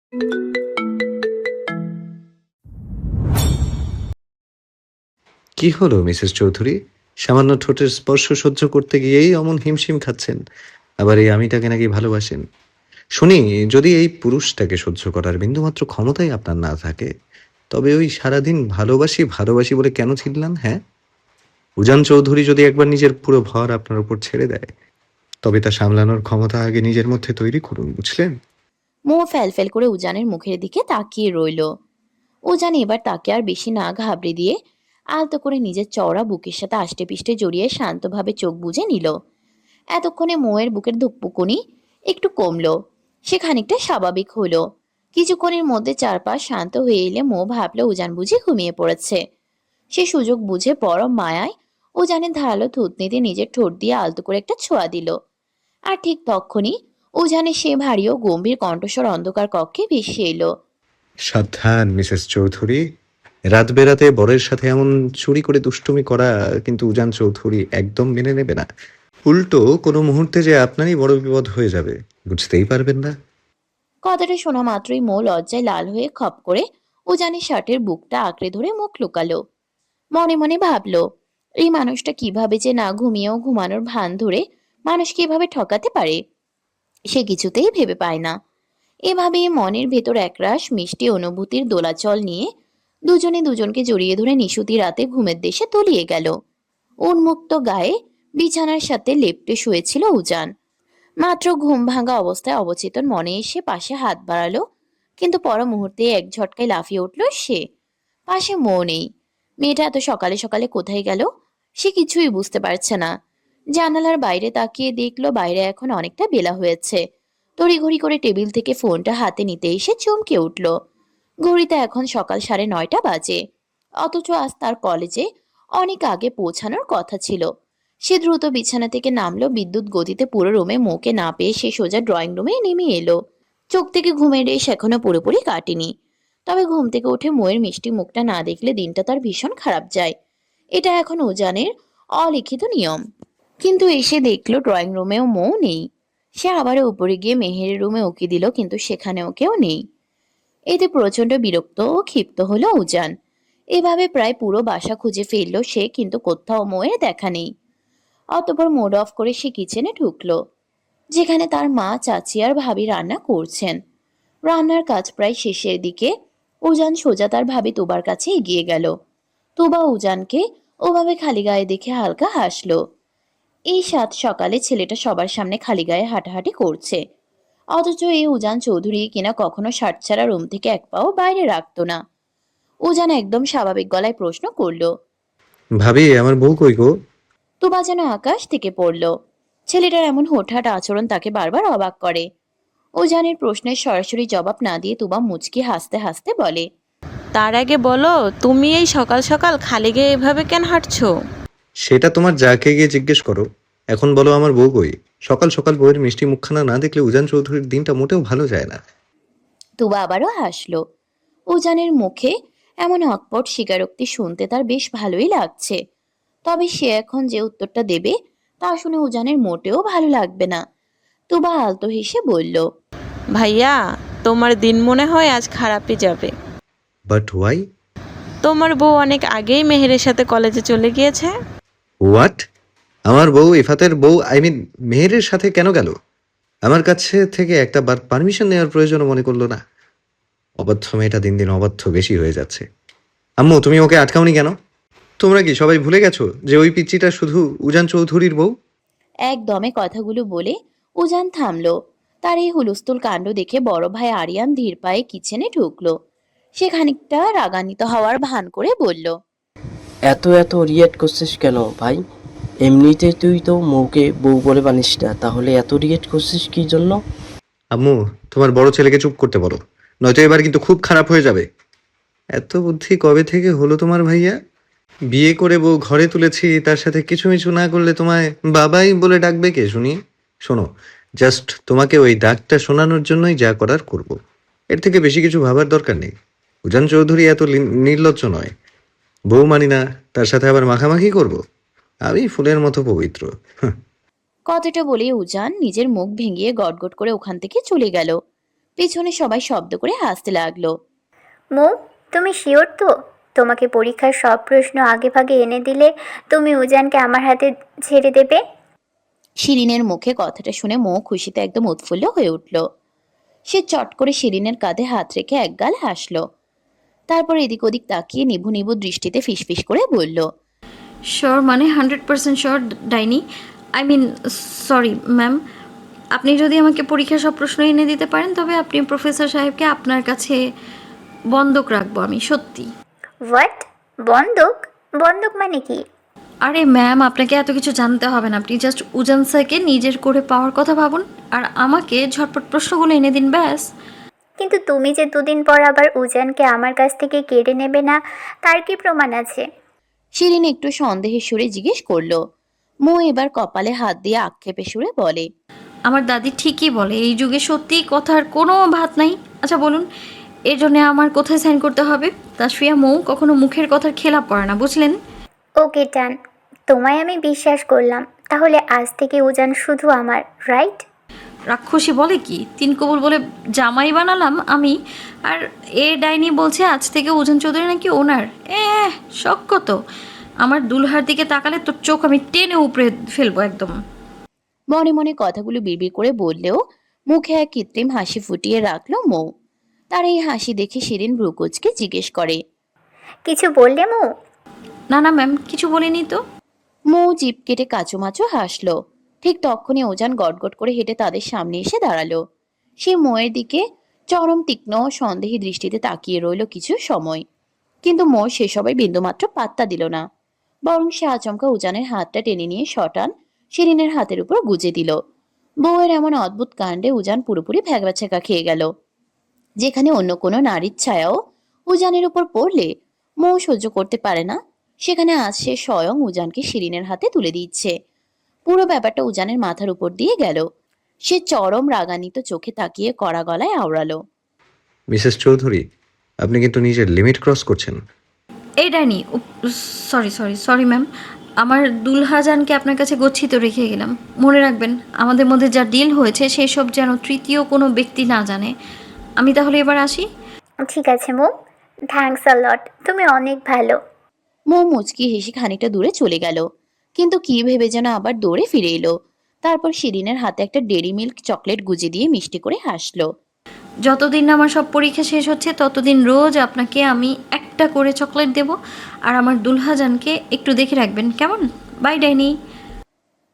কি হলো মিসেস চৌধুরী? সামান্য ঠোঁটের স্পর্শ সহ্য করতে গিয়েই অমন হিমশিম খাচ্ছেন। আবার এই আমিটাকে নাকি ভালোবাসেন। শুনি, যদি এই পুরুষটাকে সহ্য করার বিন্দুমাত্র ক্ষমতাই আপনার না থাকে, তবে ওই সারাদিন ভালোবাসি, ভালোবাসি বলে কেন চিল্লান, হ্যাঁ? উজান চৌধুরী যদি একবার নিজের পুরো ভর আপনার উপর ছেড়ে দেয়, তবে তা সামলানোর ক্ষমতা আগে নিজের মধ্যে তৈরি করুন, বুঝলেন? মোহ ফ্যালফ্যাল করে উজানের মুখের দিকে তাকিয়ে রইল। উজান এবার তাকে আর বেশি না ঘাবড়ে দিয়ে আলতো করে নিজের চওড়া বুকের সাথে আষ্টে পিষ্টে জড়িয়ে শান্তভাবে চোখ বুজে নিল। এতক্ষণে মোয়ের বুকের ধুকপুকুনি একটু কমলো। সে খানিকটা স্বাভাবিক হলো। কিছুক্ষণের মধ্যে চারপাশ শান্ত হয়ে এলে মো ভাবলো উজান বুঝি ঘুমিয়ে পড়েছে। সে সুযোগ বুঝে পরম মায়ায় উজানের ধারালো থুতনিতে নিজের ঠোঁট দিয়ে আলতো করে একটা ছোঁয়া দিল। আর ঠিক তখনই উজানের সে ভারী ও গম্ভীর কণ্ঠস্বর অন্ধকার কক্ষে ভেসে এলো। সাবধান মিসেস চৌধুরী, রাত বেরাতে বরের সাথে এমন চুরি করে দুষ্টুমি করা কিন্তু উজান চৌধুরী একদম মেনে নেবে না। উল্টো কোনো মুহূর্তে যে আপনারই বড় বিপদ হয়ে যাবে, বুঝতেই পারবেন না। কথাটা শোনা মাত্রই মো লজ্জায় লাল হয়ে খপ করে উজানের শার্টের বুকটা আঁকড়ে ধরে মুখ লুকালো। মনে মনে ভাবলো, এই মানুষটা কিভাবে যে না ঘুমিয়েও ঘুমানোর ভান ধরে মানুষকে এভাবে ঠকাতে পারে, সে কিছুতেই ভেবে পায় না। এভাবেই মনের ভেতর একরাশ মিষ্টি অনুভূতির দোলাচল নিয়ে দুজনে দুজনকে জড়িয়ে ধরে নিশুতি রাতে ঘুমের দেশে তলিয়ে গেল। উন্মুক্ত গায়ে বিছানার সাথে লেপ্টে শুয়েছিল উজান। মাত্র ঘুম ভাঙা অবস্থায় অবচেতন মনে এসে পাশে হাত বাড়ালো, কিন্তু পর মুহূর্তে এক ঝটকায় লাফিয়ে উঠল সে। পাশে মৌ নেই। মেয়েটা এত সকালে সকালে কোথায় গেল সে কিছুই বুঝতে পারছে না। জানালার বাইরে তাকিয়ে দেখলো বাইরে এখন অনেকটা বেলা হয়েছে। তড়িঘড়ি করে টেবিল থেকে ফোনটা হাতে নিতে এসে চমকে উঠল। ঘড়িতে এখন সকাল 9:30 বাজে। অথচ আজ তার কলেজে অনেক আগে পৌঁছানোর কথা ছিল। সে দ্রুত বিছানা থেকে নামলো। বিদ্যুৎ গতিতে পুরো রুমে মৌকে না পেয়ে সে সোজা ড্রয়িং রুমে নেমে এলো। চোখ থেকে ঘুমের রেশ এখনো পুরোপুরি কাটেনি। তবে ঘুম থেকে উঠে মৌয়ের মিষ্টি মুখটা না দেখলে দিনটা তার ভীষণ খারাপ যায়। এটা এখন উজানের অলিখিত নিয়ম। কিন্তু এসে দেখলো ড্রয়িং রুমেও মৌ নেই। সে আবারও উপরে গিয়ে মেহেরের রুমে উকি দিল, কিন্তু সেখানেও কেউ নেই। এতে প্রচন্ড বিরক্ত ও ক্ষিপ্ত হলো উজান। এভাবে প্রায় পুরো বাসা খুঁজে ফেললো সে, কিন্তু কোথাও মৌয়ের দেখা নেই। অতঃপর মুড অফ করে সে কিচেনে ঢুকলো, যেখানে তার মা, চাচি আর ভাবি রান্না করছেন। রান্নার কাজ প্রায় শেষের দিকে। উজান সোজা তার ভাবি তুবার কাছে এগিয়ে গেল। তুবা উজানকে ওভাবে খালি গায়ে দেখে হালকা হাসলো। এই সাত সকালে ছেলেটা সবার সামনে খালি গায়ে হাঁটাহাঁটি করছে, অথচ এই উজান চৌধুরী কিনা কখনো শার্ট ছাড়া রুম থেকে এক পাও বাইরে রাখতো না। উজান একদম স্বাভাবিক গলায় প্রশ্ন করলো। ভাবি, আমার বউ কই গো? তুবা যেন আকাশ থেকে পড়লো। ছেলেটার এমন হুটহাট আচরণ তাকে বারবার অবাক করে। উজানের প্রশ্নের সরাসরি জবাব না দিয়ে তুবা মুচকি হাসতে হাসতে বলে, তার আগে বলো, তুমি এই সকাল সকাল খালি গায়ে এভাবে কেন হাঁটছো? সেটা তোমার যাকে গিয়ে জিজ্ঞেস করো। এখন বলো, আমার বউ কই? সকাল সকাল বউয়ের মিষ্টি মুখখানা না দেখলে উজান চৌধুরীর দিনটা মোটেও ভালো যায় না। তুবা আবারও হাসলো। উজানের মুখে এমন অকপট স্বীকারোক্তি শুনতে তার বেশ ভালোই লাগছে। তবে সে এখন যে উত্তরটা দেবে তা শুনে উজানের মোটেও ভালো লাগবে না। তুবা আলতো হেসে বলল, ভাইয়া, তোমার দিন মনে হয় আজ খারাপই যাবে। But why? তোমার বউ অনেক আগেই মেহেরের সাথে কলেজে চলে গিয়েছে। হোয়াট? আমার বউ, ইফাতের বউ, আই মিন মেহেরের সাথে কেন গেল? আমার কাছে থেকে একটা বার পারমিশন নেওয়ার প্রয়োজন মনে করলো না? অবাধ্য মেয়েটা দিন দিন অবাধ্য বেশি হয়ে যাচ্ছে। আম্মু, তুমি ওকে আটকাওনি কেন? তোমরা কি সবাই ভুলে গেছো যে ওই পিচ্চিটা শুধু উজান চৌধুরীর বউ? একদমে কথাগুলো বলে উজান থামলো। তার এই হুলস্থুল কাণ্ড দেখে বড় ভাই আরিয়ান ধীর পায়ে কিচেনে ঢুকলো। সে খানিকটা রাগান্বিত হওয়ার ভান করে বলল, এত এত রিয়েক্ট করছিস কেন ভাই? এমনিতেই তুই তো মৌকে বউ বলে বানিস না, তাহলে এত রিয়েক্ট করছিস কি জন্য? আম্মু, তোমার বড় ছেলেকে চুপ করতে বলো, নয়তো এবার কিন্তু খুব খারাপ হয়ে যাবে। এত বুদ্ধি কবে থেকে হলো তোমার ভাইয়া? বিয়ে করে বউ ঘরে তুলেছি, তার সাথে কিছু মিছু না করলে তোমায় বাবাই বলে ডাকবে কে শুনি? শোনো, জাস্ট তোমাকে ওই ডাকটা শোনানোর জন্যই যা করার করব। এর থেকে বেশি কিছু ভাবার দরকার নেই। উজান চৌধুরী এত নির্লজ্জ নয়। বউ মানি না, তার সাথে আবার মাখামাখি করব? আমি ফুলের মতো পবিত্র। কথাটা বলে উজান নিজের মুখ ভেঙিয়ে গটগট করে ওখান থেকে চলে গেল। পেছনে সবাই শব্দ করে হাসতে লাগলো। মৌ, তুমি শিওর তো? তোমাকে পরীক্ষার সব প্রশ্ন আগেভাগে এনে দিলে তুমি উজানকে আমার হাতে ছেড়ে দেবে? শিরিনের মুখে কথাটা শুনে মৌ খুশিতে একদম উৎফুল্ল হয়ে উঠল। সে চট করে শিরিনের কাঁধে হাত রেখে একগাল হাসলো। তারপর এদিক ওদিক তাকিয়ে নিভু নিভু দৃষ্টিতে ফিসফিস করে বলল, শিওর মানে 100% শিওর ডাইনি? আই মিন, সরি ম্যাম, আপনি যদি আমাকে পরীক্ষার সব প্রশ্ন এনে দিতে পারেন তবে আপনি প্রফেসর সাহেবকে আপনার কাছে বন্ধক রাখবো আমি, সত্যি। হোয়াট? বন্দুক? বন্দুক মানে কি? আরে ম্যাম, আপনাকে এত কিছু জানতে হবে না, আপনি জাস্ট উজান স্যারকে নিজের করে পাওয়ার কথা ভাবুন আর আমাকে ঝটপট প্রশ্নগুলো এনে দিন, ব্যাস। কিন্তু তুমি যে দুদিন পর আবার উজানকে আমার কাছ থেকে কেড়ে নেবে না, তার কি প্রমাণ আছে? শিরিন একটু সন্দেহের সুরে জিজ্ঞেস করলো। মৌ এবার কপালে হাত দিয়ে আক্ষেপে সুরে বলে, আমার দাদি ঠিকই বলে, এই যুগে সত্যি কথার কোনো ভাত নাই। আচ্ছা বলুন, এর জন্য আমার কোথায় সাইন করতে হবে? তাসফিয়া মৌ কখনো মুখের কথার খেলাপ করে না, বুঝলেন? ওকে টান, তোমায় আমি বিশ্বাস করলাম। তাহলে আজ থেকে উজান শুধু আমার, রাইট? রাক্ষসী বলে কি, তিন কবুল বলে জামাই বানালাম আমি, আর এ ডাইনি বলছে আজ থেকে উজান চৌধুরী নাকি ওনার। শখ কত! আমার দুলহার দিকে তাকালে তোর চোখ আমি টেনে উপড়ে ফেলবো একদম। মনে মনে কথাগুলো বিড়বিড় করে বললেও মুখে এক কৃত্রিম হাসি ফুটিয়ে রাখলো মৌ। তার এই হাসি দেখে শিরিন ভ্রুকুচকে জিজ্ঞেস করে, কিছু বললে মৌ? না না ম্যাম, কিছু বলিনি তো। মৌ জিভ কেটে কাচুমাচু হাসলো। ঠিক তখনই ওজান গটগট করে হেঁটে তাদের সামনে এসে দাঁড়ালো। সে মৌয়ের দিকে চরম তীক্ষ্ণ ও সন্দেহী দৃষ্টিতে তাকিয়ে রইল কিছু সময়, কিন্তু মৌ সেসবে বিন্দুমাত্র পাত্তা দিল না। বরং সে আচমকা উজানের হাতটা টেনে নিয়ে শটান শিরিনের হাতের উপর গুজে দিল। বউয়ের এমন অদ্ভুত কাণ্ডে উজান পুরোপুরি ভ্যাগবাচ্ছাকা খেয়ে গেল। যেখানে অন্য কোনো নারীর ছায়াও উজানের উপর পড়লে মৌ সহ্য করতে পারে না, সেখানে আজ সে স্বয়ং উজানকে শিরিনের হাতে তুলে দিচ্ছে। পুরো ব্যাপারটা উজানের মাথার উপর দিয়ে গেল। সে চরম রাগান্বিত চোখে তাকিয়ে কড়া গলায় আওড়ালো, মিসেস চৌধুরী, আপনি কিন্তু নিজের লিমিট ক্রস করছেন। এই ডাইনি, সরি সরি সরি ম্যাম, আমার দুলহাজানকে আপনার কাছে গচ্ছিত রেখে গেলাম। মনে রাখবেন, আমাদের মধ্যে যা ডিল হয়েছে সেসব যেন তৃতীয় কোনো ব্যক্তি না জানে। আমি তাহলে এবার আসি। ঠিক আছে মৌ, থ্যাঙ্কস আ লট, তুমি অনেক ভালো। মৌ মুচকি হেসে খানিকটা দূরে চলে গেল, কিন্তু কি ভেবে যেন আবার দৌড়ে ফিরে এলো। তারপর শিরিনের হাতে একটা ডেরি মিল্ক চকলেট গুজে দিয়ে মিষ্টি করে হাসলো। যতদিন না আমার সব পরীক্ষা শেষ হচ্ছে ততদিন রোজ আপনাকে আমি একটা করে চকলেট দেব, আর আমার দুলহাজানকে একটু দেখে রাখবেন, কেমন? বাই ডাইনি।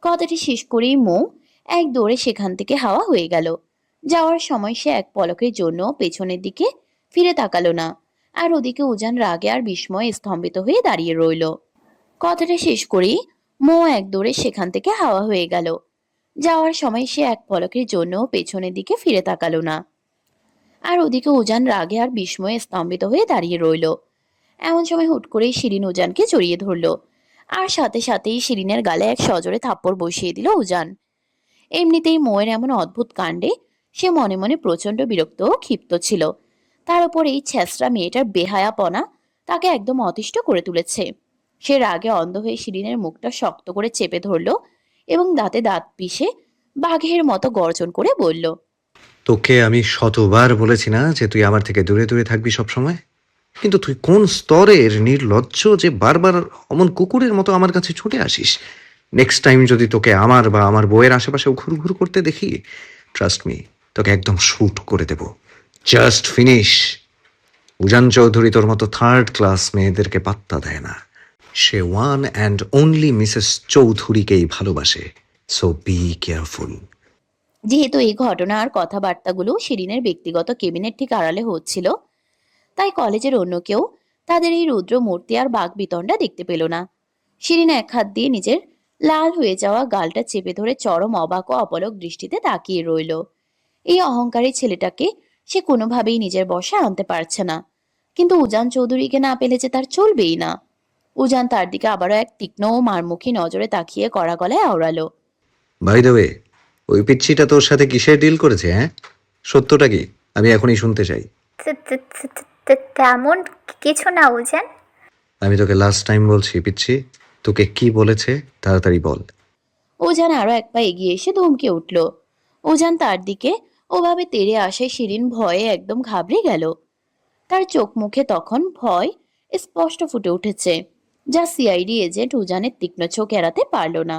কথাটি শেষ করেই মৌ এক দৌড়ে সেখান থেকে হাওয়া হয়ে গেল। যাওয়ার সময় সে এক পলকের জন্য পেছনের দিকে ফিরে তাকালো না। আর ওদিকে উজান রাগে আর বিস্ময়ে স্তম্ভিত হয়ে দাঁড়িয়ে রইল। কথাটা শেষ করেই মৌ এক দৌড়ে সেখান থেকে হাওয়া হয়ে গেল। যাওয়ার সময় সে এক পলকের জন্য পেছনের দিকে ফিরে তাকালো না। আর ওদিকে উজান রাগে আর বিস্ময়ে স্তম্ভিত হয়ে দাঁড়িয়ে রইল। এমন সময় হুট করেই শিরিন উজানকে জড়িয়ে ধরলো। আর সাথে সাথেই শিরিনের গালে এক সজোরে থাপ্পড় বসিয়ে দিল উজান। এমনিতেই মৌয়ের এমন অদ্ভুত কাণ্ডে সে মনে মনে প্রচন্ড বিরক্ত ও ক্ষিপ্ত ছিল। তার উপর এই ছেঁচড়া মেয়েটার বেহায়াপনা তাকে একদম অতিষ্ঠ করে তুলেছে। সে রাগে অন্ধ হয়ে শিরিনের মুখটা শক্ত করে চেপে ধরল এবং দাঁতে দাঁত পিষে বাঘের মতো গর্জন করে বলল, তোকে আমি শতবার বলেছি না যে তুই আমার থেকে দূরে দূরে থাকবি সব সময়? কিন্তু তুই কোন স্তরের নির্লজ্জ যে বারবার অমন কুকুরের মতো আমার কাছে ছুটে আসিস। নেক্সট টাইম যদি তোকে আমার বা আমার বউয়ের আশেপাশেও ঘুরঘুর করতে দেখি, ট্রাস্ট মি, তোকে একদম শুট করে দেব। Just finish. উজান চৌধুরী তোর মতো থার্ড ক্লাস মেয়েদেরকে পাত্তা দেয় না। সে ওয়ান অ্যান্ড অনলি মিসেস চৌধুরীকেই ভালোবাসে। So be careful. যেহেতু এই ঘটনা আর কথাবার্তাগুলো শিরিনের ব্যক্তিগত কেবিনের ঠিক আড়ালে হচ্ছিল, তাই কলেজের অন্য কেউ তাদের এই রুদ্র মূর্তি আর বাঘ বিতণ্ডা দেখতে পেল না। শিরিন এক হাত দিয়ে নিজের লাল হয়ে যাওয়া গালটা চেপে ধরে চরম অবাক ও অপলক দৃষ্টিতে তাকিয়ে রইল। এই অহংকারী ছেলেটাকে সে কোনোভাবেই নিজের বশে আনতে পারছে না। কিন্তু উজান চৌধুরীকে না পেলে যে তার চলবেই না। উজান তার দিকে আবারও এক তীক্ষ্ণ ও মারমুখী নজরে তাকিয়ে কড়া গলায় আওড়ালো, বাই দ্য ওয়ে, ওই পিচ্ছিটা তোর সাথে কিসের ডিল করেছে? হ্যাঁ, সত্যটা কি? আমি এখনই শুনতে চাই। তেমন কিছু না উজান। আমি তোকে লাস্ট টাইম বলছি পিচ্ছি, তোকে কি বলেছে তাড়াতাড়ি বল। উজান আরো এক পা এগিয়ে এসে ধমকে উঠল। উজান তার দিকে ওভাবে তেড়ে আসায় শিরিন ভয়ে একদম ঘাবড়ে গেল। তার চোখ মুখে তখন ভয় স্পষ্ট ফুটে উঠেছে, যা সিআইডি এজেন্ট উজানের তীক্ষ্ণ চোখ এড়াতে পারল না।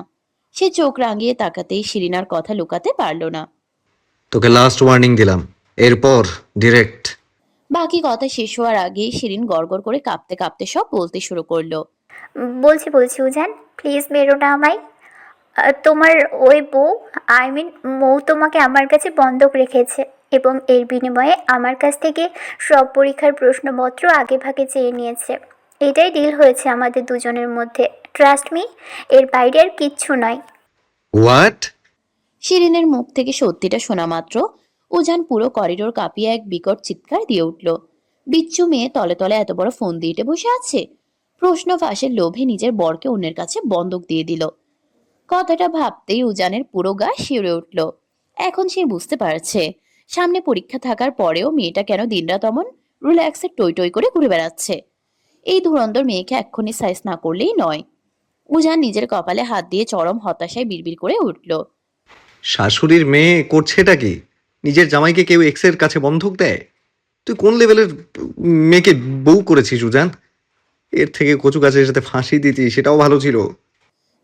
সে চোখ রাঙিয়ে তাকাতেই শিরিনার কথা লুকাতে পারল না। তোকে লাস্ট ওয়ার্নিং দিলাম, এরপর ডিরেক্ট। বাকি কথা শেষ হওয়ার আগেই শিরিন গড়গড় করে কাঁপতে কাঁপতে সব বলতে শুরু করলো। বলছি উজান, প্লিজ মেরো না আমায়। তোমার ওই বউ, আই মিন মৌ তোমাকে আমার কাছে বন্ধক রেখেছে এবং এর বিনিময়ে আমার কাছ থেকে সব পরীক্ষার প্রশ্নপত্র আগে ভাগে চেয়ে নিয়েছে। এটাই ডিল হয়েছে আমাদের দুজনের মধ্যে। ট্রাস্ট মি, এর বাইরে আর কিচ্ছু নয়। হোয়াট? শিরিনের মুখ থেকে সত্যিটা শোনা মাত্র উজান পুরো করিডোর কাঁপিয়ে এক বিকট চিৎকার দিয়ে উঠল। বিচ্ছু মেয়ে তলে তলে এত বড় ফোন দিয়ে বসে আছে, প্রশ্ন ফাঁসের লোভে নিজের বরকে অন্যের কাছে বন্ধক দিয়ে দিল। কথাটা ভাবতেই উজানের পুরো গা শিউরে উঠল। এখন সে বুঝতে পারছে সামনে পরীক্ষা থাকার পরেও মেয়েটা কেন দিনরাত অমন রিল্যাক্সে টই টই করে ঘুরে বেড়াচ্ছে। এই ধুরন্ধর মেয়েকে এক্ষুনি সাইজ না করলেই নয়। উজান নিজের কপালে হাত দিয়ে চরম হতাশায় বিড়বিড় করে উঠল। শাশুড়ির মেয়ে করছেটা কি? নিজের জামাইকে কেউ এক্সের কাছে বন্ধক দেয়? তুই কোন লেভেলের মেয়েকে বউ করেছিস উজান? এর থেকে কচু গাছের সাথে ফাঁসি দিতি, সেটাও ভালো ছিল।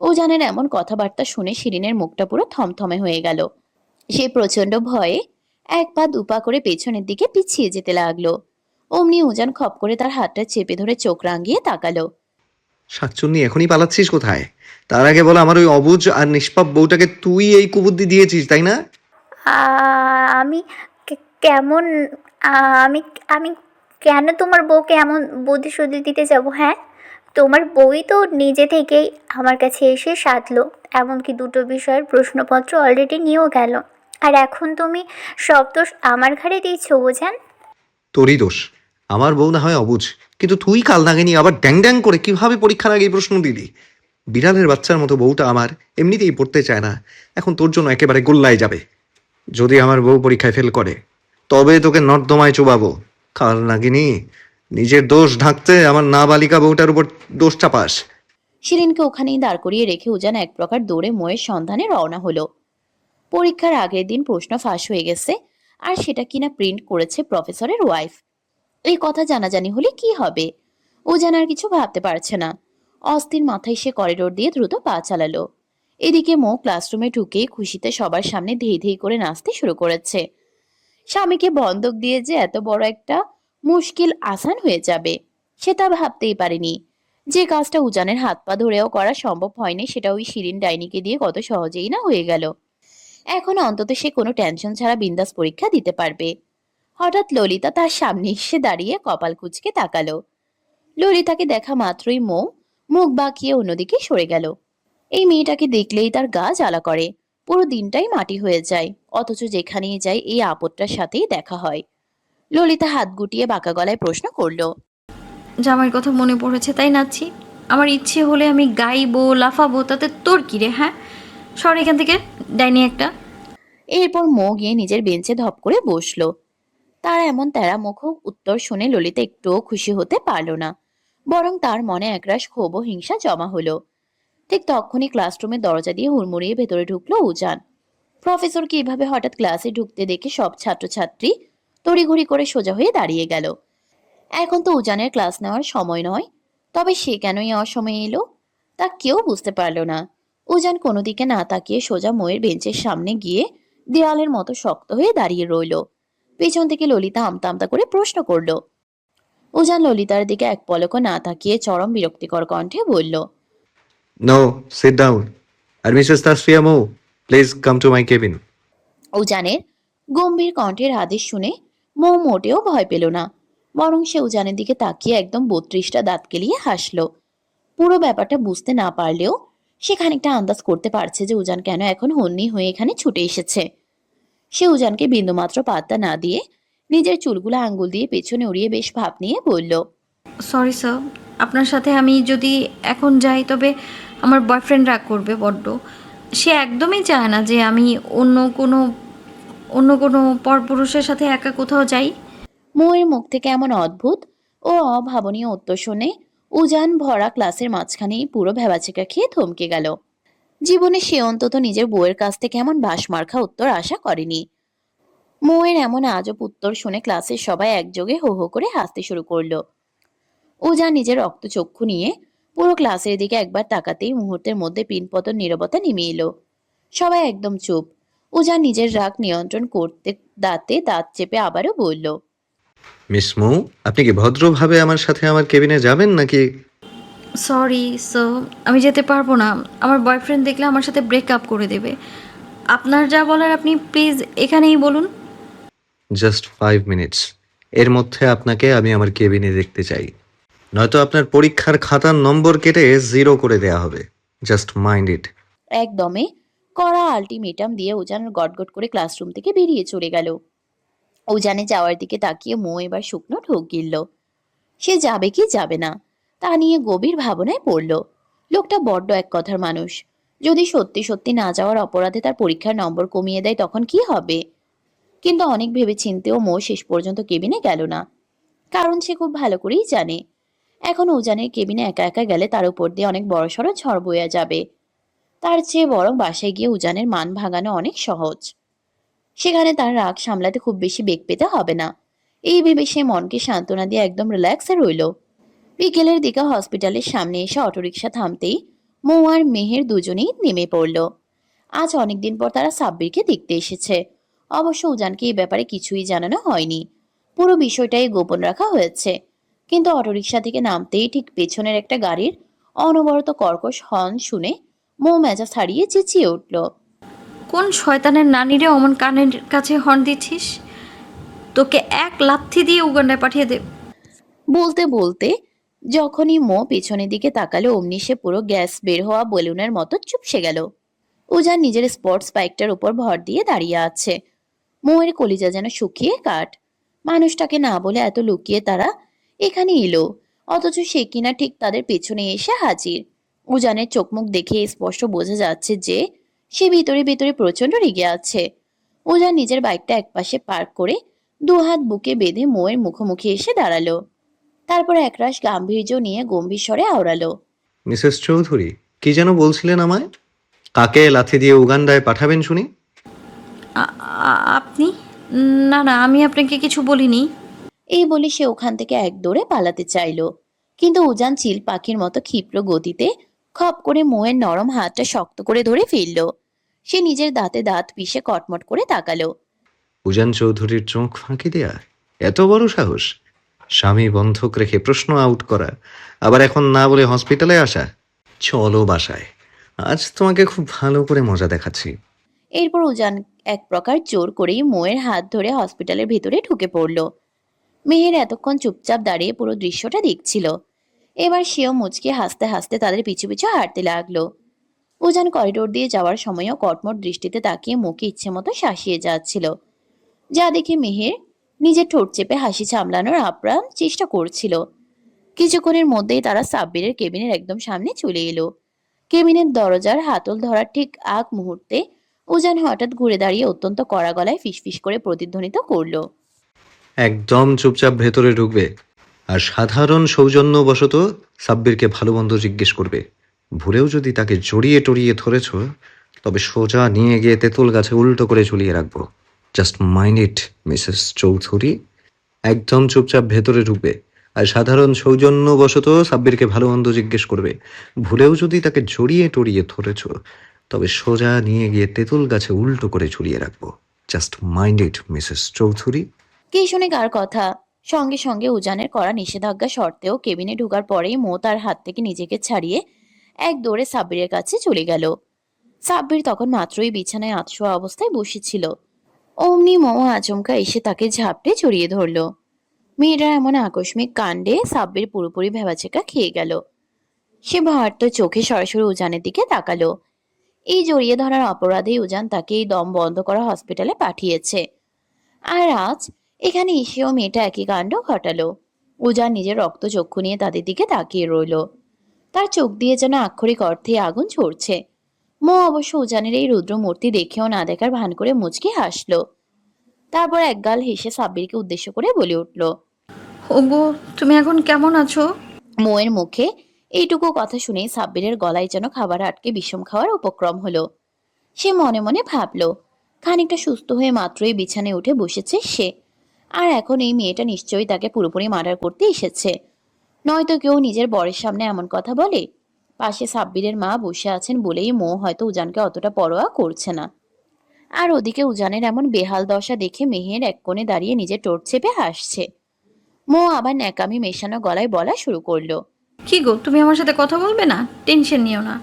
উজানের এমন কথাবার্তা শুনে শিরিনের মুখটা পুরো থমথমে হয়ে গেল। সে প্রচন্ড ভয়ে এক পা দুপা করে পেছনের দিকে পিছিয়ে যেতে লাগলো। অমনি উজান খপ করে তার হাতটা চেপে ধরে চোখ রাঙিয়ে তাকালো। শাকচুন্নি, এখনই পালাচ্ছিস কোথায়? তার আগে বল, আমার ওই অবুঝ আর নিষ্পাপ বউটাকে তুই এই কুবুদ্ধি দিয়েছিস, তাই না? আমি কেমন আমি আমি কেন তোমার বউকে এমন বুদ্ধি শুদ্ধি দিতে যাব? হ্যাঁ, তোমার বউই তো নিজে থেকেই আমার কাছে এসে সাধলো, এমনকি দুটো বিষয়ের প্রশ্নপত্র অলরেডি নিয়েও গেল। আর এখন তুমি সব দোষ আমার ঘাড়ে দিচ্ছ বোঝান। তোরই দোষ। আমার বউ না হয় অবুঝ, কিন্তু তুই কাল নাগিনি আবার ড্যাং ড্যাং করে কিভাবে পরীক্ষার আগে এই প্রশ্ন দিলি? বিড়ালের বাচ্চার মতো বউটা আমার এমনিতেই পড়তে চায় না, এখন তোর জন্য একেবারে গোল্লায় যাবে। যদি আমার বউ পরীক্ষায় ফেল করে তবে তোকে নর্দমায় চুবাবো। কাল নাগিনি, নিজের দোষ ঢাকতে আমার নাবালিকা বউটার উপর দোষ চাপাস। শিরিনকে ওখানেই দাঁড় করিয়ে রেখে উজান এক প্রকার দৌড়ে মোয়ের সন্ধানে রওনা হলো। পরীক্ষার আগের দিন প্রশ্ন ফাঁস হয়ে গেছে, আর সেটা কিনা প্রিন্ট করেছে প্রফেসরের ওয়াইফ। এই কথা জানাজানি হলে কি হবে? উজান আর কিছু ভাবতে পারছে না। অস্থির মাথায় সে করিডোর দিয়ে দ্রুত পা চালালো। এদিকে মো ক্লাসরুমে ঢুকে খুশিতে সবার সামনে ধেই ধেই করে নাচতে শুরু করেছে। স্বামীকে বন্ধক দিয়ে যে এত বড় একটা মুশকিল আসান হয়ে যাবে সেটা ভাবতেই পারেনি। যে কাজটা উজানের হাত পা ধরেও করা সম্ভব হয়নি, সেটা ওই শিরিন ডাইনিকে দিয়ে কত সহজেই না হয়ে গেল। এখন অন্তত সে কোনো টেনশন ছাড়া বিন্দাস পরীক্ষা দিতে পারবে। হঠাৎ ললিতা তার সামনে এসে দাঁড়িয়ে কপাল কুঁচকে তাকালো। ললিতাকে দেখা মাত্রই মুখ বাঁকিয়ে অন্যদিকে সরে গেল। এই মেয়েটাকে দেখলেই তার গা জ্বালা করে, পুরো দিনটাই মাটি হয়ে যায়, অথচ যেখানেই যায় এই আপদটার সাথেই দেখা হয়। ললিতা হাত গুটিয়ে বাঁকা গলায় প্রশ্ন করলো। জামাইয়ের কথা মনে পড়েছে তাই নাচছি। আমার ইচ্ছে হলে আমি গাইবো, লাফাবো, তাতে তোর কি রে? হ্যাঁ, সর এখান থেকে, ডাইনি একটা। এরপর গিয়ে নিজের বেঞ্চে ধপ করে বসলো। তার এমন তেরা মুখ উত্তর শুনে ললিতা একটুও খুশি হতে পারল না, বরং তার মনে একরাশ ক্ষোভ ও হিংসা জমা হলো। ঠিক তখনই ক্লাসরুমের দরজা দিয়ে হুড়মুড়িয়ে ভেতরে ঢুকলো উজান। প্রফেসরকে এভাবে হঠাৎ ক্লাসে ঢুকতে দেখে সব ছাত্রছাত্রী তড়িঘড়ি করে সোজা হয়ে দাঁড়িয়ে গেল। এখন তো উজানের ক্লাস নেওয়ার সময় নয়, তবে সে কেনই অসময়ে এলো তা কেউ বুঝতে পারল না। উজান কোনো দিকে না তাকিয়ে সোজা মোয়ের বেঞ্চের সামনে গিয়ে দেওয়ালের মতো শক্ত হয়ে দাঁড়িয়ে রইল। পেছন থেকে ললিতা আমতা আমতা করে প্রশ্ন করলো। উজান ললিতার দিকে এক পলকও না তাকিয়ে চরম বিরক্তিকর কণ্ঠে বলল, নো, সিট ডাউন। আর Mrs Tasfia Mou, please come to my cabin. উজানের গম্ভীর কণ্ঠের আদেশ শুনে মৌ মোটেও ভয় পেল না, বরং সে উজানের দিকে তাকিয়ে একদম 32টা দাঁত কেলিয়ে হাসলো। পুরো ব্যাপারটা বুঝতে না পারলেও সে খানিকটা আন্দাজ করতে পারছে যে উজান কেন এখন হন্যি হয়ে এখানে ছুটে এসেছে। সে উজানকে বিন্দুমাত্র পাত্তা না দিয়ে নিজের চুলগুলো আঙ্গুল দিয়ে পেছনে উড়িয়ে বেশ ভাব নিয়ে বলল, সরি স্যার, আপনার সাথে আমি যদি এখন যাই তবে আমার বয়ফ্রেন্ড রাগ করবে বড্ড। সে একদমই চায় না যে আমি অন্য কোনো পরপুরুষের সাথে একা কোথাও যাই। মৌয়ের মুখ থেকে এমন অদ্ভুত ও অভাবনীয় উত্তর শুনে উজান ভরা ক্লাসের মাঝখানেই পুরো ভেবাচেকা খেয়ে থমকে গেল। জীবনে সে অন্তত নিজের বউয়ের কাছ থেকে এমন বাঁশমার্খা উত্তর আশা করেনি। মৌয়ের এমন আজব উত্তর শুনে ক্লাসের সবাই একযোগে হো হো করে হাসতে শুরু করলো। উজান নিজের রক্তচক্ষু নিয়ে পুরো ক্লাসের দিকে একবার তাকাতেই মুহূর্তের মধ্যে পিনপতন নীরবতা নেমে এলো। সবাই একদম চুপ। উজান নিজের রাগ নিয়ন্ত্রণ করতে দাঁতে দাঁত চেপে আবারও বলল, মিস মৌ, আপনি কি ভদ্রভাবে আমার সাথে আমার কেবিনে যাবেন নাকি? সরি সো, আমি যেতে পারবো না। আমার বয়ফ্রেন্ড দেখলে আমার সাথে ব্রেকআপ করে দেবে। আপনার যা বলার আপনি প্লিজ এখানেই বলুন। জাস্ট 5 মিনিটস, এর মধ্যে আপনাকে আমি আমার কেবিনে দেখতে চাই, নয়তো আপনার পরীক্ষার খাতার নম্বর কেটে 0 করে দেয়া হবে। জাস্ট মাইন্ড ইট। একদমে কড়া আল্টিমেটাম দিয়ে উজান গটগট করে ক্লাসরুম থেকে বেরিয়ে চলে গেল। উজানে যাওয়ার দিকে তাকিয়ে মৌ এবার শুকনো ঢোক গিলল। সে যাবে কি যাবে না তা নিয়ে গভীর ভাবনায় পড়ল। লোকটা বড্ড এক কথার মানুষ। যদি সত্যি সত্যি না যাওয়ার অপরাধে তার পরীক্ষার নম্বর কমিয়ে দেয় তখন কি হবে? কিন্তু অনেক ভেবে চিন্তেও মৌ শেষ পর্যন্ত কেবিনে গেল না। কারণ সে খুব ভালো করেই জানে এখন উজানের কেবিনে একা একা গেলে তার উপর দিয়ে অনেক বড়সড় ঝড় বয়ে যাবে। তার চেয়ে বরং বাসায় গিয়ে উজানের মান ভাঙানো অনেক সহজ। সেখানে তার রাগ সামলাতে খুব বেশি বেগ পেতে হবে না। এই ভেবে সে মনকে সান্ত্বনা দিয়ে একদম রিল্যাক্সে রইল। বিকেলের দিকে হসপিটালের সামনে এসে অটোরিকশা থামতেই মৌ আর মেহের দুজনেই নেমে পড়ল। আজ অনেকদিন পর তারা সাব্বিরকে দেখতে এসেছে। অবশ্য উজানকে এই ব্যাপারে কিছুই জানানো হয়নি। পুরো বিষয়টাই গোপন রাখা হয়েছে। কিন্তু অটোরিকশা থেকে নামতেই ঠিক পেছনের একটা গাড়ির অনবরত কর্কশ হর্ন শুনে মৌ মেজাজ হারিয়ে চেঁচিয়ে উঠল, কোন শয়তানের নানিরে অমন কানের কাছে হর্ন দিচ্ছিস? তোকে এক লাথি দিয়ে উগান্ডায় পাঠিয়ে দে। বলতে বলতে যখনই মো পেছনের দিকে তাকালো অমনি সে পুরো গ্যাস বের হওয়া বেলুনের মতো চুপসে গেল। উজান নিজের স্পোর্টস বাইকটার উপর ভর দিয়ে দাঁড়িয়ে আছে। মোয়ের কলিজা যেন শুকিয়ে কাঠ। মানুষটাকে না বলে এত লুকিয়ে তারা এখানে এলো, অথচ সে কিনা ঠিক তাদের পেছনে এসে হাজির। উজানের চোখ মুখ দেখে স্পষ্ট বোঝা যাচ্ছে যে সে ভিতরে ভিতরে প্রচন্ড রেগে আছে। উজান নিজের বাইকটা একপাশে পার্ক করে দুহাত বুকে বেঁধে মোয়ের মুখোমুখি এসে দাঁড়ালো। তারপর একরাশ গাম্ভীর্য নিয়ে গম্ভীর স্বরে আওড়ালো, মিসেস চৌধুরী, কি যেন বলছিলেন আমায়? কাকে লাথি দিয়ে উগান্ডায় পাঠাবেন শুনি? আপনি? না না, আমি আপনাকে কিছু বলিনি। এই বলে সে ওখান থেকে এক দৌড়ে পালাতে চাইলো। কিন্তু উজান চিল পাখির মতো ক্ষিপ্র গতিতে খপ করে মোয়ের নরম হাতটা শক্ত করে ধরে ফেলল। সে নিজের দাঁতে দাঁত পিষে কটমট করে তাকালো। উজান চৌধুরীর চোখ ফাঁকি দেয়া? এত বড় সাহস! স্বামী বন্ধক রেখে প্রশ্ন আউট করা, আবার এখন না বলে হসপিটালে আসা। চলো বাসায়, আজ তোমাকে খুব ভালো করে মজা দেখাচ্ছি। এরপর উজান এক প্রকার জোর করেই মোয়ের হাত ধরে হসপিটালের ভেতরে ঢুকে পড়ল। মেহের এতক্ষণ চুপচাপ দাঁড়িয়ে পুরো দৃশ্যটা দেখছিল। এবার সেও মুচকে হাসতে হাসতে তাদের পিছু পিছু হাঁটতে লাগলো। উজান করিডোর দিয়ে যাওয়ার সময়ও কটমট দৃষ্টিতে তাকিয়ে মুখে ইচ্ছে মতো শাসিয়ে যাচ্ছিল, যা দেখে মেহের নিজের ঠোঁট চেপে হাসি সামলানোর আপ্রাণ চেষ্টা করছিল। কিছুক্ষণের মধ্যেই তারা সাব্বিরের কেবিনের একদম সামনে চলে এলো। কেবিনের দরজার হাতল ধরার ঠিক আগ মুহূর্তে উজান হঠাৎ ঘুরে দাঁড়িয়ে অত্যন্ত কড়া গলায় ফিসফিস করে প্রতিধ্বনিত করলো, একদম চুপচাপ ভেতরে ঢুকবে, আর সাধারণ সৌজন্যবশত সাব্বিরকে ভালো মন্দ জিজ্ঞেস করবে। ভুলেও যদি তাকে জড়িয়ে টড়িয়ে ধরেছ, তবে সোজা নিয়ে গিয়ে তেঁতুল গাছে উল্টো করে ঝুলিয়ে রাখবো। Just mind it, Mrs Chowdhury. একদম চুপচাপ ভেতরে ঢুকবে, আর সাধারণ সৌজন্যবশত সাব্বিরকে ভালো মন্দ জিজ্ঞেস করবে। ভুলেও যদি তাকে জড়িয়ে টড়িয়ে ধরেছ, তবে সোজা নিয়ে গিয়ে তেঁতুল গাছে উল্টো করে ঝুলিয়ে রাখবো। Just mind it, Mrs Chowdhury. কে শুনে কার কথা? সঙ্গে সঙ্গে উজানের করা নিষেধাজ্ঞা সত্ত্বেও কেবিনে ঢোকার পরেই মো তার হাত থেকে নিজেকে ছাড়িয়ে এক দৌড়ে সাব্বিরের কাছে চলে গেল। সাব্বির তখন মাত্রই বিছানায় আতশোয়া অবস্থায় বসেছিল। অমনি মো আচমকা এসে তাকে ঝাপটে জড়িয়ে ধরল। মেয়েটার এমন আকস্মিক কাণ্ডে সাব্বির পুরোপুরি ভেবাচেকা খেয়ে গেল। সে ভার্ত চোখে সরাসরি উজানের দিকে তাকালো। এই জড়িয়ে ধরার অপরাধেই উজান তাকে এই দম বন্ধ করা হসপিটালে পাঠিয়েছে। আর আজ এখানে এসেও মেয়েটা একই কাণ্ড ঘটালো। উজান নিজের রক্তচক্ষু নিয়ে তাদের দিকে তাকিয়ে রইল। তার চোখ দিয়ে যেন আক্ষরিক অর্থে আগুন ঝরছে। মো অবশ্য উজানের এই রুদ্র মূর্তি দেখেও না দেখার ভান করে মুচকি হাসলো। তারপর একগাল হেসে সাব্বিরকে উদ্দেশ্য করে বলে উঠল, ওগো, তুমি এখন কেমন আছো? মোয়ের মুখে এইটুকু কথা শুনে সাব্বিরের গলায় যেন খাবার আটকে বিষম খাওয়ার উপক্রম হলো। সে মনে মনে ভাবলো, খানিকটা সুস্থ হয়ে মাত্রই বিছানায় উঠে বসেছে সে। আর এখন এই মেয়েটা নিশ্চয়ই তাকে পুরোপুরি মার্ডার করতে এসেছে, নয়তো কেউ নিজের বরের সামনে এমন কথা বলে। পাশে সাব্বিরের মা বসে আছেন বলেই মো হয়তো উজানকে অতটা পরোয়া করছে না। আর ওদিকে উজানের এমন বেহাল দশা দেখে মেহের এক কোণে দাঁড়িয়ে নিজের ঠোঁট চেপে হাসছে। মো আবার ন্যাকামি মেশানো গলায় বলা শুরু করলো। কি গো, তুমি আমার সাথে কথা বলবে না? টেনশন নিও না,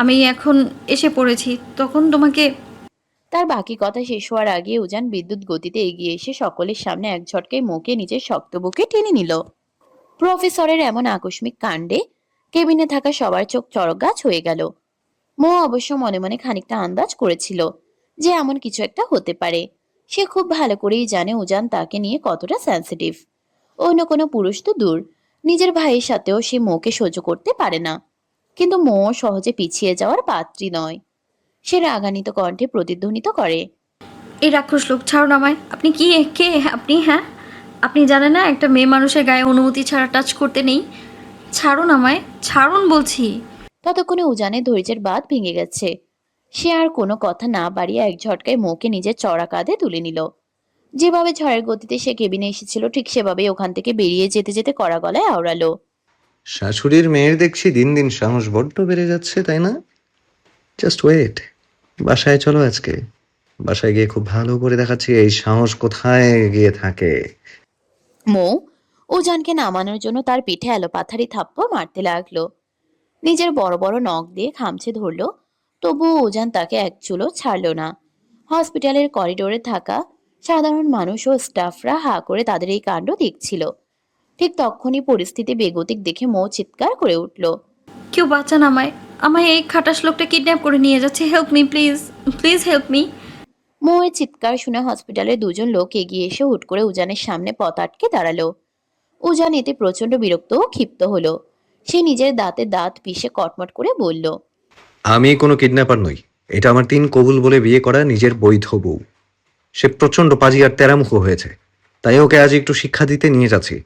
আমি এখন এসে পড়েছি, তখন তোমাকে। তার বাকি কথা শেষ হওয়ার আগে উজান বিদ্যুৎ গতিতে এগিয়ে এসে সকলের সামনে এক ঝটকায় মোকে নিজের শক্ত বুকে টেনে নিল। প্রফেসরের এমন আকস্মিক কাণ্ডে কেবিনে থাকা সবার চোখ চড়ক গাছ হয়ে গেল। মো অবশ্য মনে মনে খানিকটা আন্দাজ করেছিল যে এমন কিছু একটা হতে পারে। সে খুব ভালো করেই জানে উজান তাকে নিয়ে কতটা সেন্সিটিভ। অন্য কোনো পুরুষ তো দূর, নিজের ভাইয়ের সাথেও সে মোকে সহ্য করতে পারে না। কিন্তু মো সহজে পিছিয়ে যাওয়ার পাত্রী নয়। সে রাগান্বিত কণ্ঠে প্রতিধ্বনিত করে। এই রাক্ষস লোক, ছাড়ুন আমায়। আপনি কি, কে আপনি? হ্যাঁ, আপনি জানেন না একটা মেয়ে মানুষের গায়ে অনুমতি ছাড়া টাচ করতে নেই? ছাড়ুন আমায়, ছাড়ুন বলছি। ততক্ষণে উজানের ধৈর্যের বাঁধ ভেঙে গেছে। সে আর কোনো কথা না বাড়িয়ে এক ঝটকায় মোকে নিজের চড়া কাঁধে তুলে নিল। যেভাবে ঝড়ের গতিতে সে কেবিনে এসেছিল ঠিক সেভাবেই ওখান থেকে বেরিয়ে যেতে যেতে কড়া গলায় আওড়ালো। শাশুড়ির মেয়ের দেখছি দিন দিন সাহস বড্ড বেড়ে যাচ্ছে, তাই না? জাস্ট ওয়েট, বাসায় চলো আজকে। বাসায় গিয়ে খুব ভালো করে দেখাচ্ছি এই সাহস কোথায় গিয়ে থাকে। মৌ উজানকে নামানোর জন্য তার পিঠে এলোপাথারি থাপ্পড় মারতে লাগলো। নিজের বড় বড় নখ দিয়ে খামচে ধরলো, তবুও উজান তাকে এক চুলো ছাড়লো না। হসপিটালের করিডোরে থাকা সাধারণ মানুষ ও স্টাফরা হা করে তাদের এই কাণ্ড দেখছিল। ঠিক তখনই পরিস্থিতি বেগতিক দেখে মৌ চিৎকার করে উঠল। কেউ বাঁচান আমায়, আমায় এই খাটাস লোকটা কিডন্যাপ করে নিয়ে যাচ্ছে। Help me please, please help me. মৌয়ের চিৎকার শুনে হসপিটালের দুজন লোক এগিয়ে এসে হুট করে উজানের সামনে পথ আটকে দাঁড়ালো। উজান এতে প্রচন্ড বিরক্ত ও ক্ষিপ্ত হলো। সে নিজের দাঁতে দাঁত পিষে কটমট করে বলল। আমি কোনো কিডন্যাপার নই, এটা আমার 3 কবুল বলে বিয়ে করা নিজের বৈধ বউ। সে প্রচন্ড পাজি আর তেরামুখ হয়েছে, তাই ওকে আজ একটু শিক্ষা দিতে নিয়ে যাচ্ছি।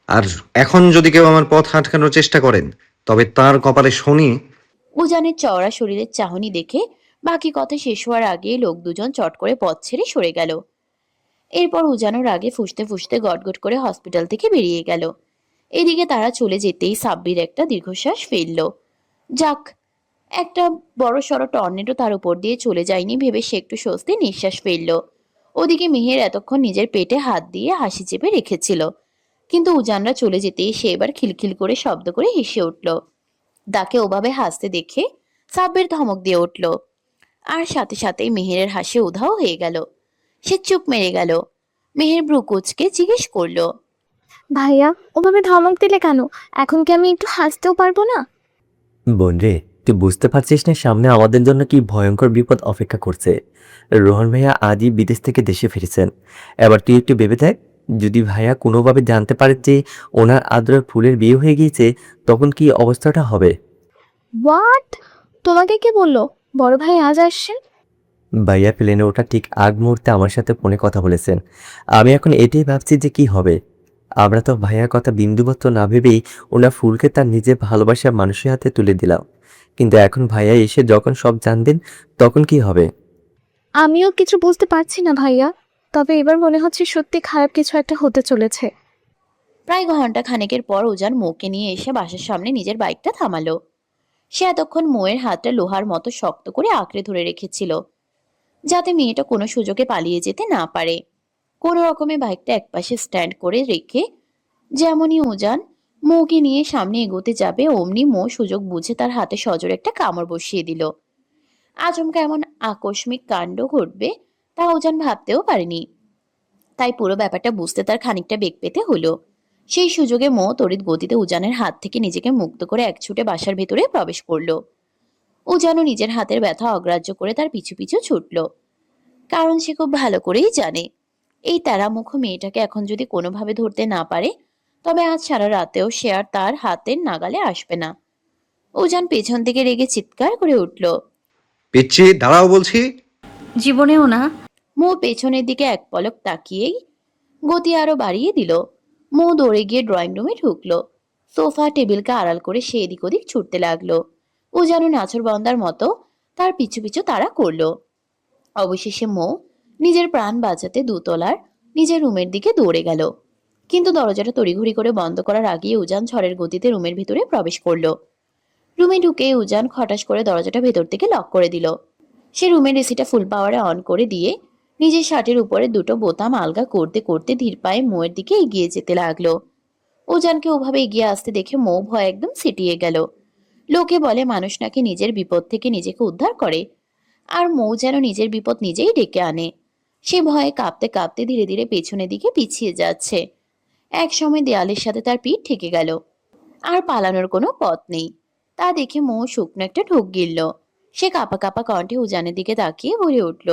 আর এখন যদি কেউ আমার পথ আটকানোর চেষ্টা করেন, তবে তার কপালে শনি। উজানের চওড়া শরীরের চাহনি দেখে বাকি কথা শেষ হওয়ার আগে লোক দুজন চট করে পথ ছেড়ে সরে গেল। এরপর উজানোর আগে ফুঁসতে ফুঁসতে গটগট করে হসপিটাল থেকে বেরিয়ে গেল। এদিকে তারা চলে যেতেই সাব্বির একটা দীর্ঘশ্বাস ফেলল। যাক, একটা বড় সড় টর্নেডো তার উপর দিয়ে চলে যায়নি ভেবে সে একটু স্বস্তি নিঃশ্বাস ফেলল। ওদিকে মেহের এতক্ষণ নিজের পেটে হাত দিয়ে হাসি চেপে রেখেছিল, কিন্তু উজানরা চলে যেতেই সে এবার খিলখিল করে শব্দ করে হেসে উঠল। তাকে ওভাবে হাসতে দেখে সাব্বির ধমক দিয়ে উঠল, আর সাথে সাথেই মেহেরের হাসি উধাও হয়ে গেল। সে চুপ মেরে গেল। মেহের ভ্রু কুঁচকে জিজ্ঞেস করলো। ভাইয়া ওভাবে ধমক দিলে কেন? এখন কি আমি একটু হাসতেও পারবো না? বোন রে, তুই বুঝতে পারছিস না সামনে আমাদের জন্য কি ভয়ঙ্কর বিপদ অপেক্ষা করছে। রোহন ভাইয়া আজই বিদেশ থেকে দেশে ফিরেছেন। এবার তুই একটু ভেবে দেখ, যদি ভাইয়া কোনোভাবে জানতে পারে যে ওনার আদরের ফুলের বিয়ে হয়ে গিয়েছে, তখন কি অবস্থাটা হবে? হোয়াট? তোমাকে কে বললো বড় ভাই আজ আসছেন? ভাইয়া প্লেনে ওটা ঠিক আগ মুহূর্তে আমার সাথে ফোনে কথা বলেছেন। আমি এখন এটাই ভাবছি যে কি হবে। আমরা তো ভাইয়ার কথা বিন্দুমাত্র না ভেবেই ওনার ফুলকে তার নিজের ভালোবাসার মানুষের হাতে তুলে দিলাম। কিন্তু এখন ভাইয়া এসে যখন সব জানবেন, তখন কি হবে? আমিও কিছু বুঝতে পারছি না ভাইয়া, তবে এবার মনে হচ্ছে সত্যি খারাপ কিছু একটা হতে চলেছে। প্রায় ঘন্টা খানেকের পর উজান মৌকে নিয়ে এসে বাসার সামনে নিজের বাইকটা থামালো। সে এতক্ষণ মৌয়ের হাতটা লোহার মতো শক্ত করে আঁকড়ে ধরে রেখেছিল, যাতে মেয়েটা কোনো সুযোগে পালিয়ে যেতে না পারে। কোনো রকমে বাইকটা একপাশে স্ট্যান্ড করে রেখে যেমনই উজান মৌকে নিয়ে সামনে এগোতে যাবে, অমনি মৌ সুযোগ বুঝে তার হাতে সজোর একটা কামড় বসিয়ে দিল। আচমকা এমন আকস্মিক কাণ্ড ঘটবে তা উজান ভাবতেও পারেনি, তাই পুরো ব্যাপারটা বুঝতে তার খানিকটা বেগ পেতে হলো। সেই সুযোগে মৌ তড়িৎ গতিতে উজানের হাত থেকে নিজেকে মুক্ত করে এক ছুটে বাসার ভেতরে প্রবেশ করলো। উজানও নিজের হাতের ব্যথা অগ্রাহ্য করে তার পিছু পিছু ছুটল, কারণ সে খুব ভালো করেই জানে এই তারামুখ মেয়েটাকে এখন যদি কোনোভাবে ধরতে না পারে, তবে আজ সারা রাতেও সে আর তার হাতের নাগালে আসবে না। উজান পেছন থেকে রেগে চিৎকার করে উঠল। পিচ্ছি, দাঁড়াও বলছি। জীবনেও না। মৌ পেছনের দিকে এক পলক তাকিয়েই গতি আরো বাড়িয়ে দিল। মৌ দৌড়ে গিয়ে ড্রয়িং রুমে ঢুকলো। সোফা টেবিলকে আড়াল করে সে এদিক ওদিক ছুটতে লাগলো। ও যেন নাছর বন্দার মতো তার পিছু পিছু তাড়া করলো। অবশেষে মৌ নিজের প্রাণ বাঁচাতে দোতলার নিজের রুমের দিকে দৌড়ে গেল, কিন্তু দরজাটা তড়িঘড়ি করে বন্ধ করার আগেই উজান ঝড়ের গতিতে রুমের ভিতরে প্রবেশ করলো। রুমে ঢুকে উজান খটাস করে দরজাটা ভেতর থেকে লক করে দিল। সে রুমের এসিটা ফুল পাওয়ারে অন করে দিয়ে নিজের শার্টের উপরে দুটো বোতাম আলগা করতে করতে ধীর পায়ে মোয়ের দিকে এগিয়ে যেতে লাগলো। উজানকে ওভাবে এগিয়ে আসতে দেখে মৌ ভয় একদম সিটিয়ে গেল। লোকে বলে মানুষ নাকি নিজের বিপদ থেকে নিজেকে উদ্ধার করে, আর মৌ যেন নিজের বিপদ নিজেই ডেকে আনে। সে ভয়ে কাঁপতে কাঁপতে ধীরে ধীরে পেছনের দিকে পিছিয়ে যাচ্ছে। এক সময় দেয়ালের সাথে তার পিঠ ঠেকে গেল, আর পালানোর কোনো পথ নেই। তা দেখে মৌ শুকনো একটা ঢোক গিলল। সে কাঁপা কাঁপা কণ্ঠে উজানের দিকে তাকিয়ে বলে উঠল,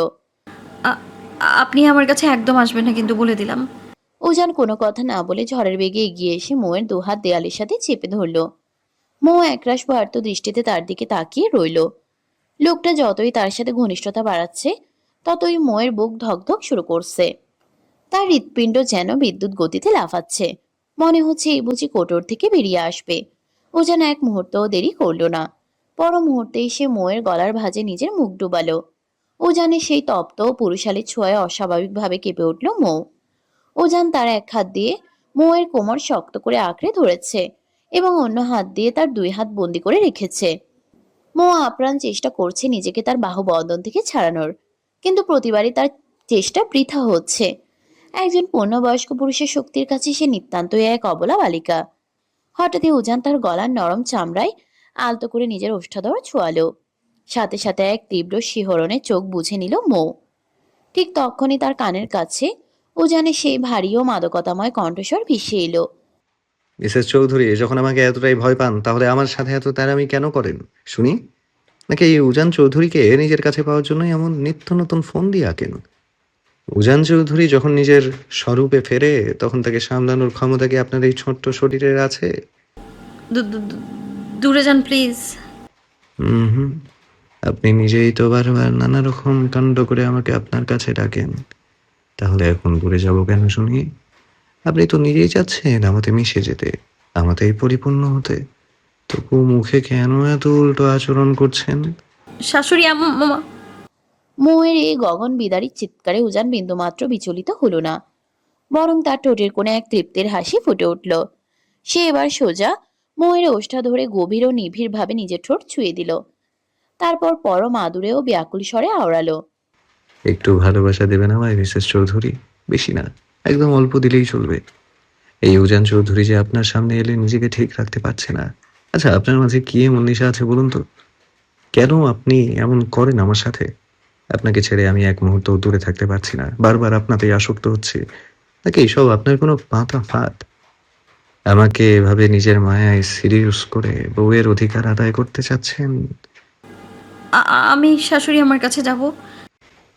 আ- আপনি আমার কাছে একদম আসবেন না, কিন্তু বলে দিলাম। উজান কোনো কথা না বলে ঝড়ের বেগে এগিয়ে এসে মৌয়ের দুহাত দেয়ালের সাথে চেপে ধরল। মৌ একরাশ ভয়ার্ত দৃষ্টিতে তার দিকে তাকিয়ে রইল। লোকটা যতই তার সাথে ঘনিষ্ঠতা বাড়াচ্ছে, ততই মৌয়ের বুক ধকধক শুরু করছে। তার হৃৎপিণ্ড যেন বিদ্যুৎ গতিতে লাফাচ্ছে। মনে হচ্ছে এই বুঝি কোটর থেকে বেরিয়ে আসবে। উজান এক মুহূর্তও দেরি করল না। পর মুহূর্তেই সে মৌয়ের গলার ভাঁজে নিজের মুখ ডুবালো। উজানের সেই তপ্ত পুরুষালী ছোঁয়ায় অস্বাভাবিকভাবে কেঁপে উঠল মৌ। উজান তার এক হাত দিয়ে মৌয়ের কোমর শক্ত করে আঁকড়ে ধরেছে এবং অন্য হাত দিয়ে তার দুই হাত বন্দি করে রেখেছে। মৌ আপ্রাণ চেষ্টা করছে নিজেকে তার বাহুবন্ধন থেকে ছাড়ানোর, কিন্তু প্রতিবারই তার চেষ্টা বৃথা হচ্ছে। একজন পূর্ণবয়স্ক পুরুষের শক্তির কাছে সে নিতান্তই এক অবলা বালিকা। হঠাৎই উজান তার গলার নরম চামড়ায় আলতো করে নিজের ওষ্ঠাধর ছোঁয়ালো। সাথে সাথে এক তীব্র শিহরণে চোখ বুঝে নিল মৌ। ঠিক তখনই তার কানের কাছে উজানের সেই ভারী ও মাদকতাময় কণ্ঠস্বর ভেসে এলো। মিসেস চৌধুরী যখন আমাকে এতটাই ভয় পান, তাহলে আমার সাথে এত তেরামি কেন করেন শুনি? নাকি এই উজান চৌধুরীকে নিজের কাছে পাওয়ার জন্য এমন নিত্য নতুন ফোন দিয়ে আঁকেন? উজান চৌধুরী যখন নিজের স্বরূপে ফেরে, তখন তাকে সামলানোর ক্ষমতা কি আপনার এই ছোট্ট শরীরের আছে? দূরে যান প্লিজ। হুম, আপনি নিজেই তো বারবার নানা রকম কাণ্ড করে আমাকে আপনার কাছে ডাকেন, তাহলে এখন দূরে যাব কেন শুনি? আপনি তো নিজেই চাচ্ছেন আমাতে মিশে যেতে, আমাতেই পরিপূর্ণ হতে, তবু মুখে কেন এত উল্টো আচরণ করছেন? শাশুড়ি আম্মা। মৌয়ের এই গগন বিদারী চিৎকারে উজান বিন্দুমাত্র বিচলিত হলো না, বরং তার ঠোঁটের কোণে এক তৃপ্তির হাসি ফুটে উঠল। সে এবার সোজা মৌয়ের ওষ্ঠা ধরে গভীর ও নিবিড় ভাবে নিজের ঠোঁট ছুঁয়ে দিল। তারপর পরম আদুরে ও ব্যাকুল স্বরে আওড়ালো, একটু ভালোবাসা দেবেন আমায় মিসেস চৌধুরী, বেশি না, একদম অল্প দিলেই চলবে। এই উজান চৌধুরী যে আপনার সামনে এলে নিজেকে ঠিক রাখতে পারছে না। আচ্ছা, আপনার মাঝে কি এমন নেশা আছে বলুন তো? কেন আপনি এমন করেন আমার সাথে? আপনাকে ছেড়ে আমি এক মুহূর্ত দূরে থাকতে পারছি না, বারবার আপনাতেই আসক্ত হচ্ছে। নাকি এইসব আপনার কোনো পাতা ফাঁদ? আমাকে এভাবে নিজের মায়ায় সিরিয়াস করে বউয়ের অধিকার আদায় করতে চাচ্ছেন? আমি শাশুড়ি আমার কাছে যাব।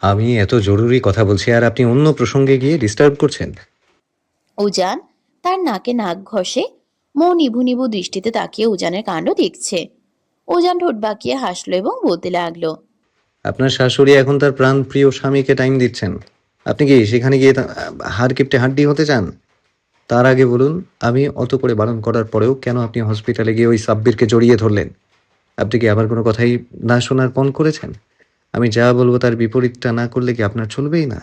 আমি এত জরুরি কথা বলছি আর আপনি অন্য প্রসঙ্গে গিয়ে ডিস্টার্ব করছেন। উজান তার নাকে নাক ঘষে মৌ নিভু নিভু দৃষ্টিতে তাকিয়ে উজানের কাণ্ড দেখছে। উজান ঠোঁট বাঁকিয়ে হাসলো এবং বলতে লাগলো, আপনার শাশুড়ি এখন তার প্রাণ প্রিয় স্বামীকে টাইম দিচ্ছেন, আপনি কি সেখানে গিয়ে হাড় কিপটে হাড্ডি হতে চান? তার আগে বলুন, আমি অত করে বারণ করার পরেও কেন আপনি হসপিটালে গিয়ে ওই সাব্বিরকে জড়িয়ে ধরলেন? আপনি কি আমার কোনো কথাই না শোনার পণ করেছেন? আমি যা বলবো তার বিপরীতটা না করলে কি আপনার চলবেই না?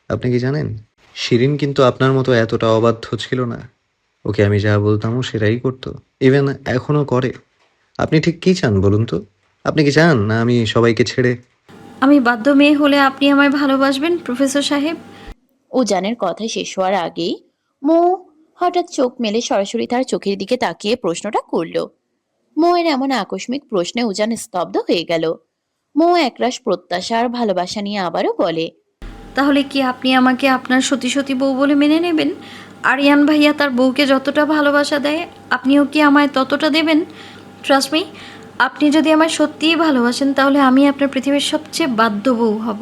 আপনি কি জানেন, শিরিন কিন্তু আপনার মতো এতটা অবাধ্য ছিল না। ওকে আমি যা বলতামও সেটাই করতো, ইভেন এখনো করে। আপনি ঠিক কি চান বলুন তো? আপনি কি চান না আমি সবাইকে ছেড়ে? আমি বাধ্য মেয়ে হলে আপনি আমায় ভালোবাসবেন প্রফেসর সাহেব? উজানের কথা শেষ হওয়ার আগেই মৌ হঠাৎ চোখ মেলে সরাসরি তার চোখের দিকে তাকিয়ে প্রশ্নটা করলো। মৌয়ের এমন আকস্মিক প্রশ্নে উজান স্তব্ধ হয়ে গেল। মৌ একরাশ প্রত্যাশা আর ভালোবাসা নিয়ে আবারও বলে, তাহলে কি আপনি আমাকে আপনার সতী সতী বউ বলে মেনে নেবেন? আরিয়ান ভাইয়া তার বউকে যতটা ভালোবাসা দেয়, আপনিও কি আমায় ততটা দেবেন? ট্রাস্ট মি, আপনি যদি আমায় সত্যিই ভালোবাসেন, তাহলে আমি আপনার পৃথিবীর সবচেয়ে বাধ্য বউ হব।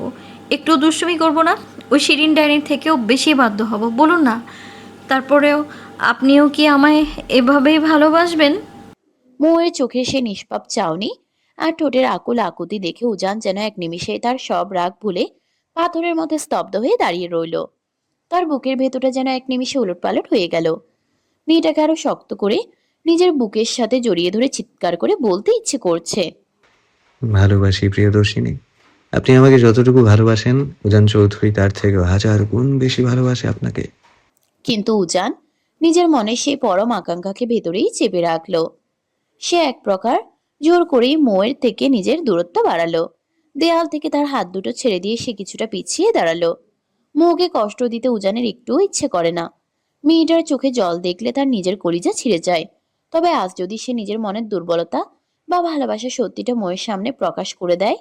একটু দুষ্টুমি করব না, ওই শিরিন ডাইনির থেকেও বেশি বাধ্য হব, বলুন না। তারপরেও আপনিও কি আমায় এভাবেই ভালোবাসবেন? মৌয়ের চোখে সে নিষ্পাপ চাউনি আর ঠোঁটের আকুল আকুতি দেখে উজান যেন এক নিমিষে তার সব রাগ ভুলে পাথরের মতো স্তব্ধ হয়ে দাঁড়িয়ে রইল। তার বুকের ভেতরটা যেন এক নিমিষে উলটপালট হয়ে গেল। মেয়েটাকে আরো শক্ত করে নিজের বুকের সাথে জড়িয়ে ধরে চিৎকার করে বলতে ইচ্ছে করছে, ভালোবাসি প্রিয়দর্শিনী, আপনি আমাকে যতটুকু ভালোবাসেন, উজান চৌধুরী তার থেকে 1000 গুণ বেশি ভালোবাসে আপনাকে। কিন্তু উজান নিজের মনে সেই পরম আকাঙ্ক্ষাকে ভেতরেই চেপে রাখলো। সে এক প্রকার জোর করেই মোয়ের থেকে নিজের দূরত্ব বাড়ালো। দেয়াল থেকে তার হাত দুটো ছেড়ে দিয়ে সে কিছুটা পিছিয়ে দাঁড়ালো। মোকে কষ্ট দিতে উজানের একটুও ইচ্ছে করে না। মেয়েটার চোখে জল দেখলে তার নিজের কলিজা ছিঁড়ে যায়। তবে আজ যদি সে নিজের মনের দুর্বলতা বা ভালোবাসার সত্যিটা মোয়ের সামনে প্রকাশ করে দেয়,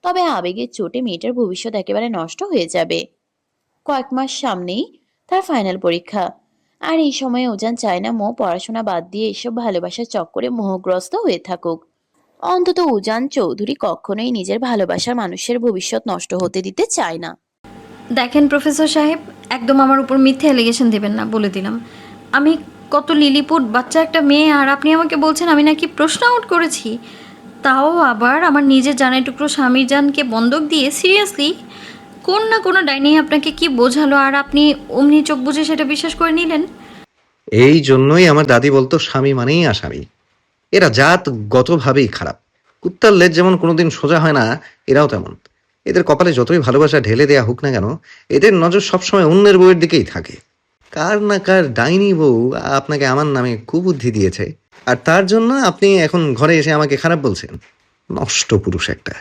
তবে আবেগের চোটে মেয়েটার ভবিষ্যৎ একেবারে নষ্ট হয়ে যাবে। কয়েক মাস সামনেই তার ফাইনাল পরীক্ষা। আর এই সময়ে উজান চায় না মো পড়াশোনা বাদ দিয়ে এসব ভালোবাসার চক্করে মোহগ্রস্ত হয়ে থাকুক। অন্তত উজান চৌধুরী কখনোই নিজের ভালোবাসার মানুষের ভবিষ্যৎ নষ্ট হতে দিতে চায় না। দেখেন প্রফেসর সাহেব, একদম আমার উপর মিথ্যে অ্যালিগেশন দেবেন না, বলে দিলাম। আমি কত লিলিপুট বাচ্চা একটা মেয়ে, আর আপনি আমাকে বলছেন আমি নাকি প্রশ্ন আউট করেছি। তাও আবার আমার নিজের জানাই টুকরো স্বামীর জানকে বন্ধক দিয়ে। সিরিয়াসলি, কোন না কোনো ডাইনি আপনাকে কি বোঝালো আর আপনি অমনি চোখ বুঝে সেটা বিশ্বাস করে নিলেন? এই জন্যই আমার দাদি বলতো স্বামী মানেই আসামি। এরা জাতগতভাবেই খারাপ। কুত্তার লেজ যেমন কোনোদিন সোজা হয় না, এরাও তেমন। এদের কপালে যতই ভালোবাসা ঢেলে দেয়া হোক না কেন, এদের নজর সবসময় অন্যের বউয়ের দিকেই থাকে। কার না কার ডাইনি বউ আপনাকে আমার নামে কুবুদ্ধি দিয়েছে, আর তার জন্য আপনি এখন ঘরে এসে আমাকে খারাপ বলছেন। নষ্ট পুরুষ একটা।